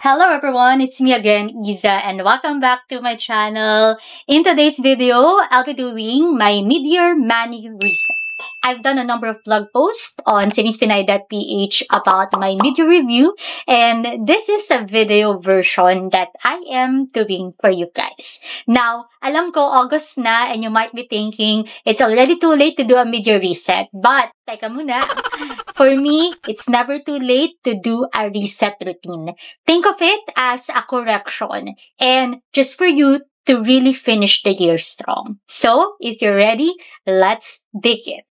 Hello everyone, it's me again, Iza, and welcome back to my channel. In today's video, I'll be doing my mid-year money reset. I've done a number of blog posts on savingspinay.ph about my mid-year review, and this is a video version that I am doing for you guys. Now, alam ko August na and you might be thinking it's already too late to do a mid-year reset, but teka muna. For me, it's never too late to do a reset routine. Think of it as a correction and just for you to really finish the year strong. So, if you're ready, let's dig in.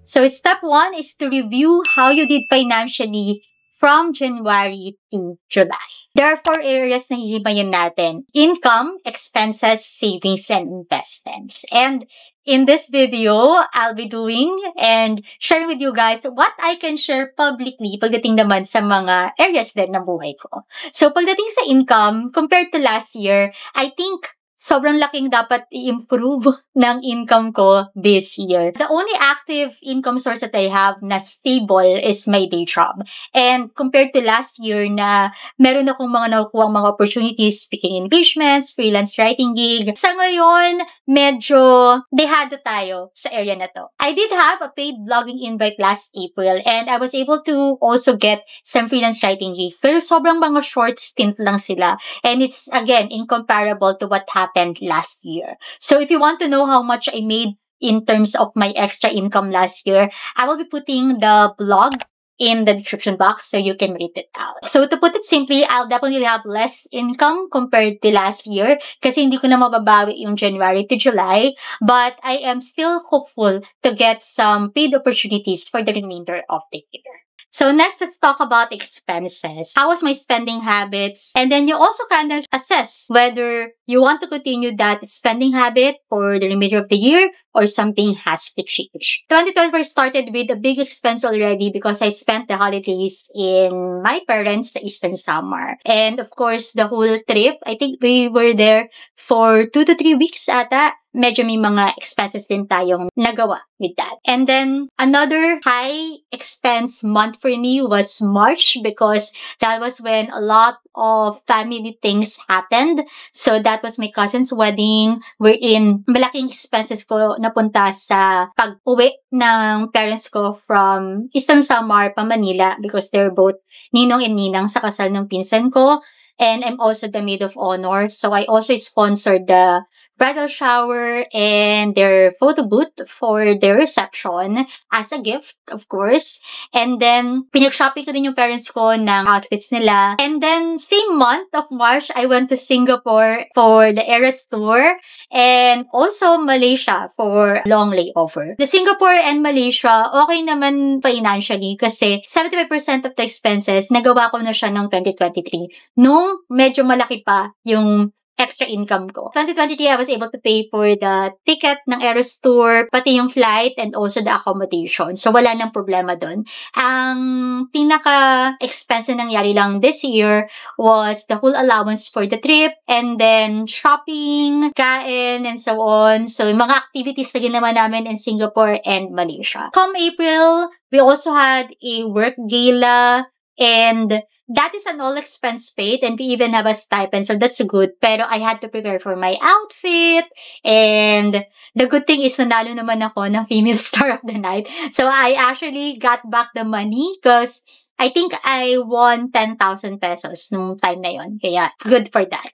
So, step 1 is to review how you did financially from January to July. There are 4 areas na hihimayin natin: income, expenses, savings, and investments. And in this video, I'll be doing and sharing with you guys what I can share publicly pagdating naman sa mga areas din ng buhay ko. So, pagdating sa income, compared to last year, I think sobrang laking dapat i-improve ng income ko this year. The only active income source that I have na stable is my day job. And compared to last year na meron akong mga nakukuha mga opportunities, speaking engagements, freelance writing gig, sa ngayon, medyo dehado tayo sa area na to. I did have a paid blogging invite last April and I was able to also get some freelance writing gig. Pero sobrang mga short stint lang sila. And it's, again, incomparable to what happened last year. So if you want to know how much I made in terms of my extra income last year, I will be putting the blog in the description box so you can read it out. So to put it simply, I'll definitely have less income compared to last year kasi hindi ko na mababawi yung January to July, but I am still hopeful to get some paid opportunities for the remainder of the year. So next, let's talk about expenses. How was my spending habits? And then you also kind of assess whether you want to continue that spending habit for the remainder of the year or something has to change. 2024 started with a big expense already because I spent the holidays in my parents' Eastern Samar. And of course, the whole trip, I think we were there for 2 to 3 weeks ata. Medyo may mga expenses din tayong nagawa with that. And then, another high expense month for me was March because that was when a lot of family things happened. So, that was my cousin's wedding. Wherein, malaking expenses ko napunta sa pag-uwi ng parents ko from Eastern Samar pa Manila because they're both ninong and ninang sa kasal ng pinsan ko. And I'm also the maid of honor. So, I also sponsored the bridal shower and their photo booth for their reception as a gift, of course. And then, pinag-shopping ko din yung parents ko ng outfits nila. And then, same month of March, I went to Singapore for the Eras tour and also Malaysia for long layover. The Singapore and Malaysia, okay naman financially kasi 75% of the expenses, nagawa ko na siya ng 2023. Nung medyo malaki pa yung extra income ko. 2023, I was able to pay for the ticket ng Eras Tour, pati yung flight, and also the accommodation. So, wala nang problema dun. Ang pinaka-expense na nangyari lang this year was the whole allowance for the trip, and then shopping, kain, and so on. So, yung mga activities na ginawa namin in Singapore and Malaysia. Come April, we also had a work gala, and that is an all-expense paid and we even have a stipend, so that's good. Pero I had to prepare for my outfit and the good thing is nanalo naman ako ng Female Star of the Night. So I actually got back the money because I think I won 10,000 pesos nung time na yon. Kaya, good for that.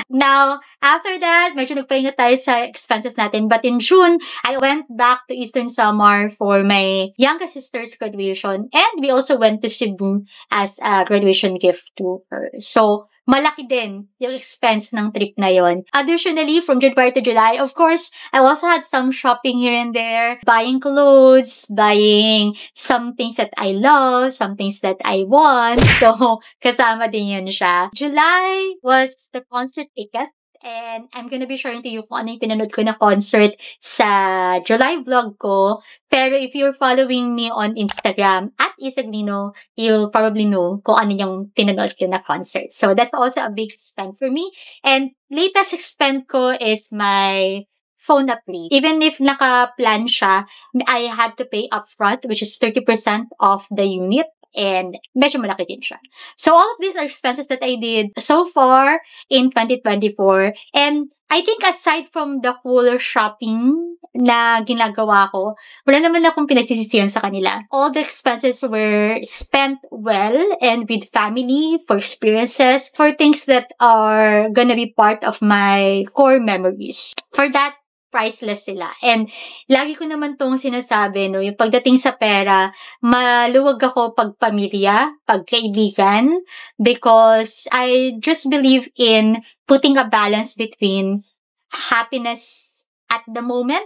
Now, after that, medyo nagpahinga tayo sa expenses natin. But in June, I went back to Eastern Samar for my youngest sister's graduation. And we also went to Cebu as a graduation gift to her. So, malaki din yung expense ng trip na yon. Additionally, from January to July, of course, I also had some shopping here and there, buying clothes, buying some things that I love, some things that I want. So, kasama din yun siya. July was the concert ticket. And I'm gonna be sharing to you kung ano yung pinanood ko na concert sa July vlog ko. Pero if you're following me on Instagram at Isaglino, you'll probably know kung ano yung pinanood ko na concert. So that's also a big spend for me. And latest spend ko is my phone upgrade. Even if naka-plan siya, I had to pay upfront, which is 30% of the unit. And medyo malaki din siya. So all of these are expenses that I did so far in 2024. And I think aside from the whole shopping na ginagawa ko, wala naman akong pinagsisisihan sa kanila. All the expenses were spent well and with family, for experiences, for things that are gonna be part of my core memories. For that, priceless sila. And lagi ko naman tong sinasabi, no, yung pagdating sa pera, maluwag ako pag pamilya, pag kaibigan, because I just believe in putting a balance between happiness at the moment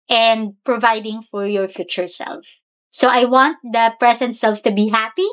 and providing for your future self. So I want the present self to be happy,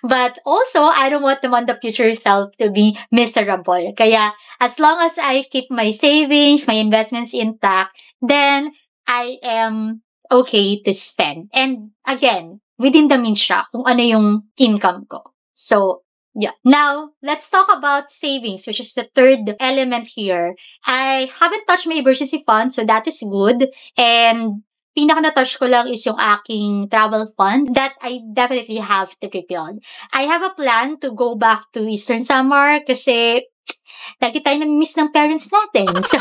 but also I don't want the future self to be miserable. Kaya as long as I keep my savings, my investments intact, then I am okay to spend. And again, within the means siya, kung ano yung income ko. So, yeah. Now, let's talk about savings, which is the third element here. I haven't touched my emergency fund, so that is good. And pinaka-na-touch ko lang is yung aking travel fund that I definitely have to rebuild. I have a plan to go back to Eastern Samar kasi lagi tayo na-miss ng parents natin. So,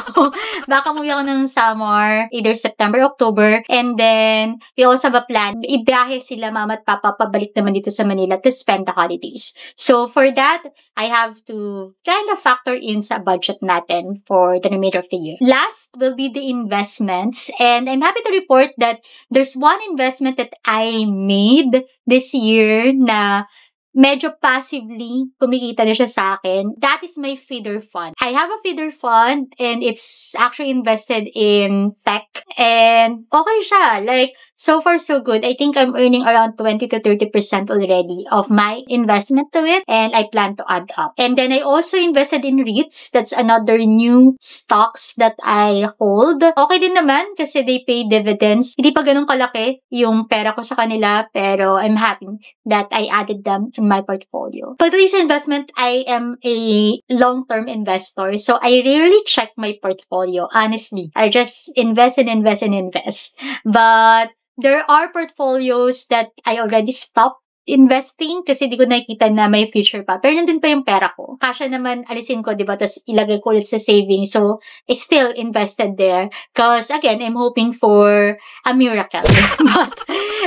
baka umuwi ako ng Samar, either September, October, and then we also have a plan. Ibiyahe sila mama at papa pabalik naman dito sa Manila to spend the holidays. So, for that, I have to kind of factor in sa budget natin for the remainder of the year. Last will be the investments, and I'm happy to report that there's one investment that I made this year na medyo passively kumikita na siya sa akin. That is my feeder fund. I have a feeder fund and it's actually invested in tech. And okay siya. Like, so far so good. I think I'm earning around 20 to 30% already of my investment to it. And I plan to add up. And then I also invested in REITs. That's another new stocks that I hold. Okay din naman kasi they pay dividends. Hindi pa ganun kalaki yung pera ko sa kanila. Pero I'm happy that I added them in my portfolio. For this investment, I am a long-term investor. So I rarely check my portfolio, honestly. I just invest and invest and invest. But there are portfolios that I already stopped investing kasi di ko nakikita na may future pa. Pero nandun pa yung pera ko. Kasya naman, alisin ko, diba? Tapos ilagay ko ulit sa savings. So, it's still invested there. Because, again, I'm hoping for a miracle. But,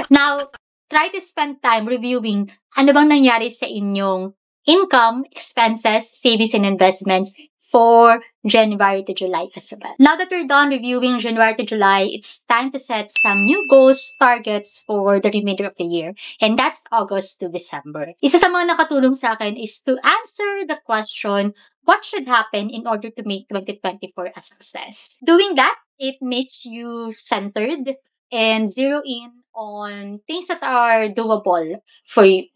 now, try to spend time reviewing ano bang nangyari sa inyong income, expenses, savings, and investments for January to July as well. Now that we're done reviewing January to July, it's time to set some new goals, targets for the remainder of the year. And that's August to December. Isa sa mga nakatulong sa akin is to answer the question, what should happen in order to make 2024 a success? Doing that, it makes you centered and zero in on things that are doable for you.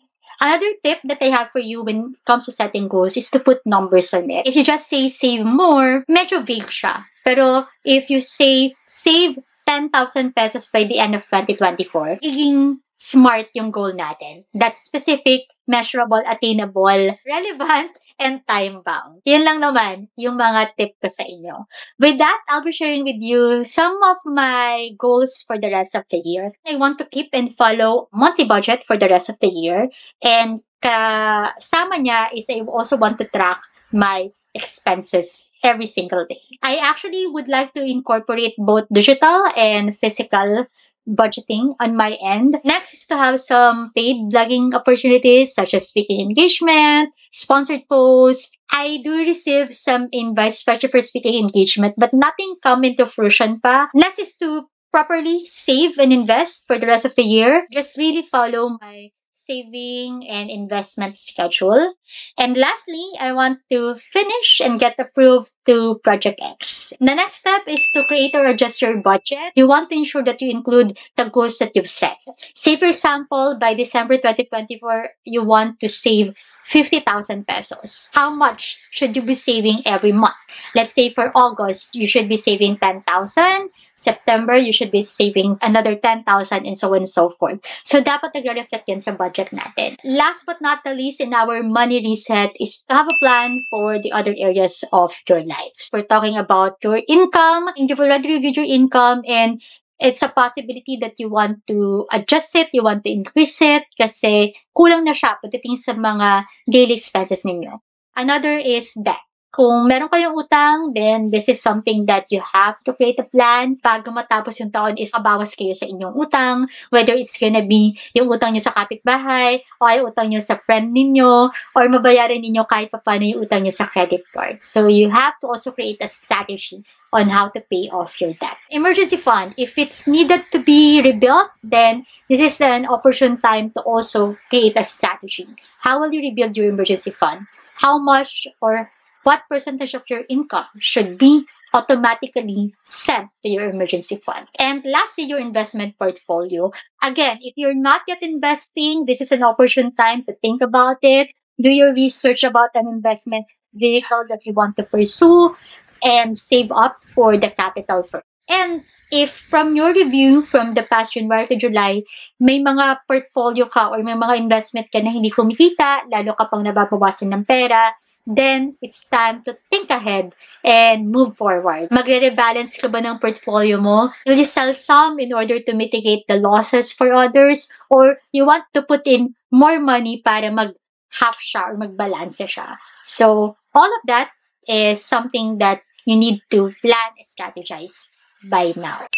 Another tip that I have for you when it comes to setting goals is to put numbers on it. If you just say save more, medyo vague siya. Pero if you say save 10,000 pesos by the end of 2024, magiging smart yung goal natin. That's specific, measurable, attainable, relevant, and time-bound. Yan lang naman yung mga tip ko sa inyo. With that, I'll be sharing with you some of my goals for the rest of the year. I want to keep and follow monthly budget for the rest of the year. And kasama niya is I also want to track my expenses every single day. I actually would like to incorporate both digital and physical budgeting on my end. Next is to have some paid blogging opportunities such as speaking engagement, sponsored posts. I do receive some invites, especially for speaking engagement, but nothing come into fruition pa. Next is to properly save and invest for the rest of the year. Just really follow my saving and investment schedule. And lastly, I want to finish and get approved to Project X. The next step is to create or adjust your budget. You want to ensure that you include the goals that you've set. Say, for example, by December 2024, you want to save 50,000 pesos. How much should you be saving every month? Let's say for August, you should be saving 10,000. September, you should be saving another 10,000 and so on and so forth. So, dapat nagre-reflect yan sa budget natin. Last but not the least in our money reset is to have a plan for the other areas of your life. We're talking about your income, and you've already reviewed your income, and it's a possibility that you want to adjust it, you want to increase it, kasi kulang na siya pagdating sa mga daily expenses ninyo. Another is debt. Kung meron kayong utang, then this is something that you have to create a plan. Bago matapos yung taon is mabawas kayo sa inyong utang, whether it's gonna be yung utang nyo sa kapitbahay, o yung utang nyo sa friend ninyo, or mabayaran ninyo kahit paano yung utang nyo sa credit card. So you have to also create a strategy on how to pay off your debt. Emergency fund, if it's needed to be rebuilt, then this is an opportune time to also create a strategy. How will you rebuild your emergency fund? How much or what percentage of your income should be automatically sent to your emergency fund? And lastly, your investment portfolio. Again, if you're not yet investing, this is an opportune time to think about it. Do your research about an investment vehicle that you want to pursue and save up for the capital first. And if from your review from the past January to July, may mga portfolio ka or may mga investment ka na hindi kumikita, lalo ka pang nababawasan ng pera, then it's time to think ahead and move forward. Magre-rebalance ka ba ng portfolio mo? Will you sell some in order to mitigate the losses for others? Or you want to put in more money para mag-half siya or mag-balance siya? So, all of that is something that you need to plan and strategize by now.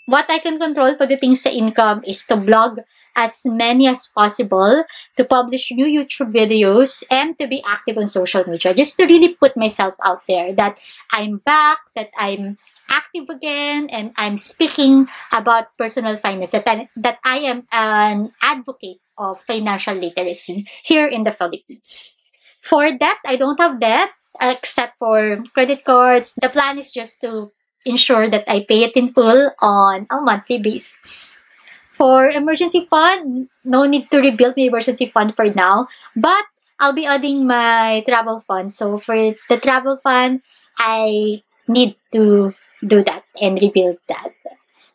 What I can control pagdating sa income is to blog as many as possible, to publish new YouTube videos, and to be active on social media. Just to really put myself out there that I'm back, that I'm active again, and I'm speaking about personal finance, that I am an advocate of financial literacy here in the Philippines. For debt, I don't have debt except for credit cards. The plan is just to ensure that I pay it in full on a monthly basis. For emergency fund, no need to rebuild my emergency fund for now, but I'll be adding my travel fund. So for the travel fund, I need to do that and rebuild that.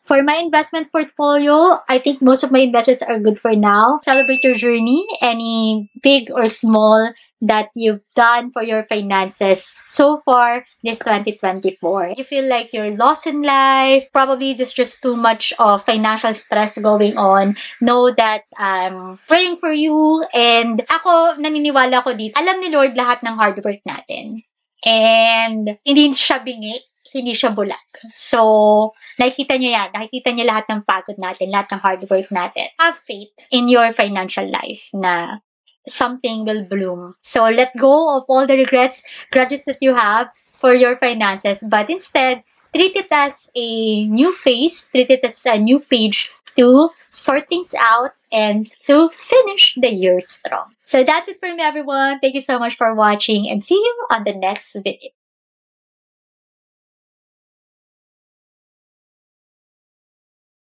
For my investment portfolio, I think most of my investments are good for now. Celebrate your journey, any big or small that you've done for your finances so far this 2024. If you feel like you're lost in life, probably just too much of financial stress going on, know that I'm praying for you, and ako, naniniwala ko dito, alam ni Lord lahat ng hard work natin. And hindi siya bingi, hindi siya bulag. So, nakikita niya yan. Nakikita niya lahat ng pagod natin, lahat ng hard work natin. Have faith in your financial life na something will bloom. So, let go of all the grudges that you have for your finances, but instead, treat it as a new phase, treat it as a new page to sort things out and to finish the year strong. So, that's it for me, everyone. Thank you so much for watching, and see you on the next video.